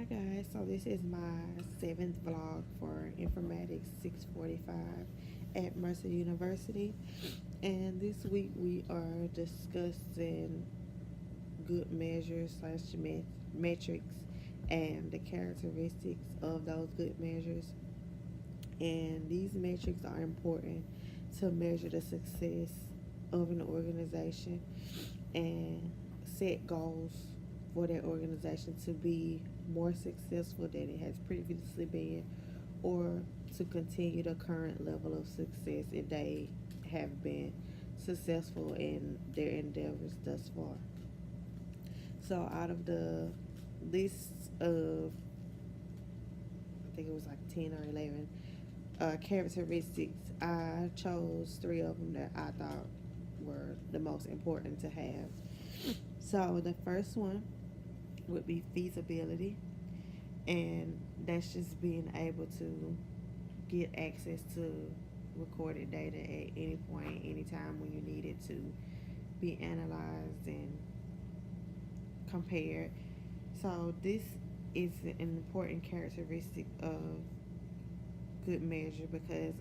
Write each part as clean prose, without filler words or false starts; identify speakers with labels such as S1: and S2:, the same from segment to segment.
S1: Hi guys, so this is my seventh vlog for Informatics 645 at Mercer University, and this week we are discussing good measures slash metrics and the characteristics of those good measures. And these metrics are important to measure the success of an organization and set goals for that organization to be more successful than it has previously been, or to continue the current level of success if they have been successful in their endeavors thus far. So, out of the list of, I think it was like 10 or 11 characteristics, I chose three of them that I thought were the most important to have. So, the first one would be feasibility, and that's just being able to get access to recorded data at any point, anytime when you need it to be analyzed and compared. So this is an important characteristic of good measure because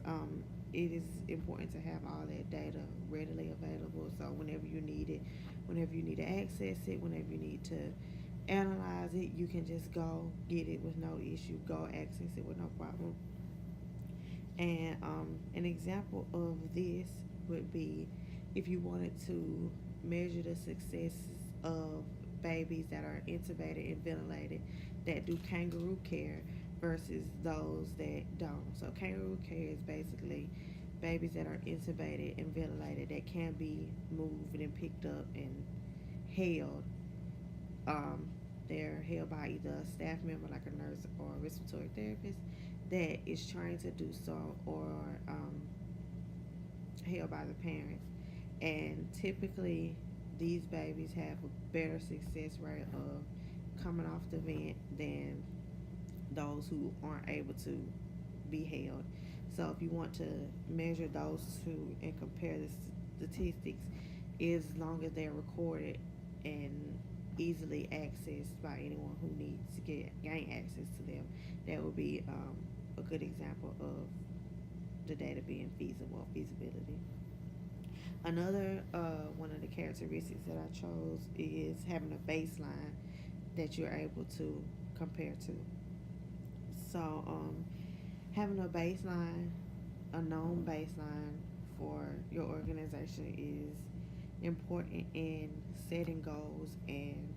S1: it is important to have all that data readily available. So whenever you need it, whenever you need to access it, whenever you need to analyze it, you can just go get it with no issue, go access it with no problem. And an example of this would be if you wanted to measure the success of babies that are intubated and ventilated that do kangaroo care versus those that don't. So kangaroo care is basically babies that are intubated and ventilated that can be moved and picked up and held. Um, they're held by either a staff member like a nurse or a respiratory therapist that is trying to do so, or held by the parents. And typically, these babies have a better success rate of coming off the vent than those who aren't able to be held. So, if you want to measure those two and compare the statistics, as long as they're recorded and easily accessed by anyone who needs to gain access to them, that would be a good example of the data being feasibility. Another one of the characteristics that I chose is having a baseline that you're able to compare to. So, having a baseline, a known baseline for your organization is important in setting goals and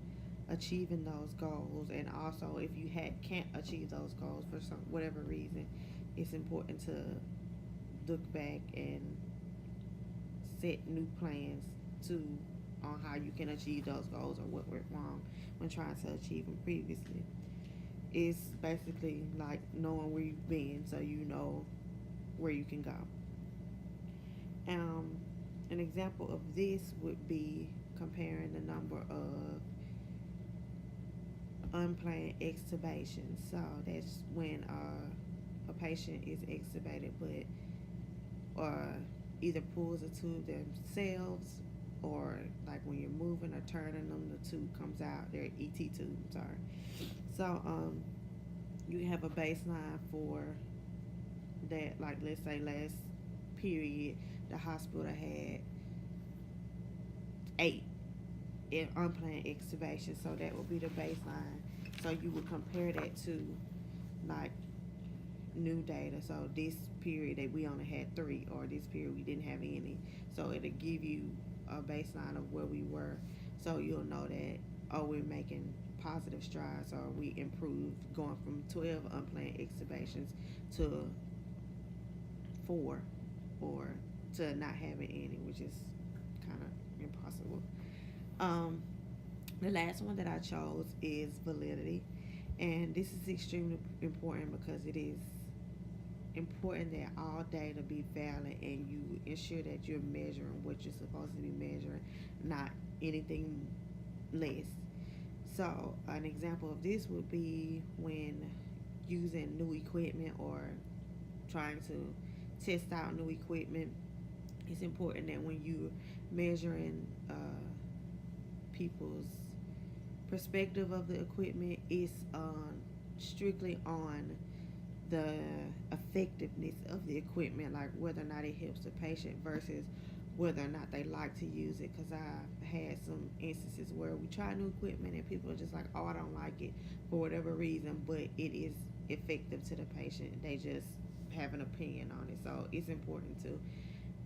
S1: achieving those goals. And also, if you can't achieve those goals for whatever reason, it's important to look back and set new plans to on how you can achieve those goals or what went wrong when trying to achieve them previously. It's basically like knowing where you've been so you know where you can go. Um, an example of this would be comparing the number of unplanned extubations. So that's when a patient is extubated but either pulls a tube themselves, or like when you're moving or turning them, the tube comes out. They're ET tubes, sorry. So you have a baseline for that. Like let's say last period, the hospital had 8 in unplanned extubations, so that would be the baseline. So you would compare that to like new data. So this period that we only had 3, or this period we didn't have any. So it'll give you a baseline of where we were. So you'll know that, oh, we're making positive strides, or we improved going from 12 unplanned extubations to 4, or to not having any, which is kind of impossible. Um, the last one that I chose is validity, and this is extremely important because it is important that all data be valid and you ensure that you're measuring what you're supposed to be measuring, not anything less. So, an example of this would be when using new equipment or trying to test out new equipment. It's important that when you're measuring people's perspective of the equipment, it's strictly on the effectiveness of the equipment, like whether or not it helps the patient versus whether or not they like to use it. Because I've had some instances where we try new equipment and people are just like, oh, I don't like it for whatever reason, but it is effective to the patient. They just have an opinion on it. So it's important to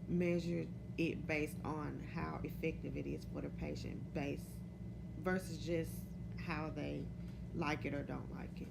S1: measure it based on how effective it is for the patient, based versus just how they like it or don't like it.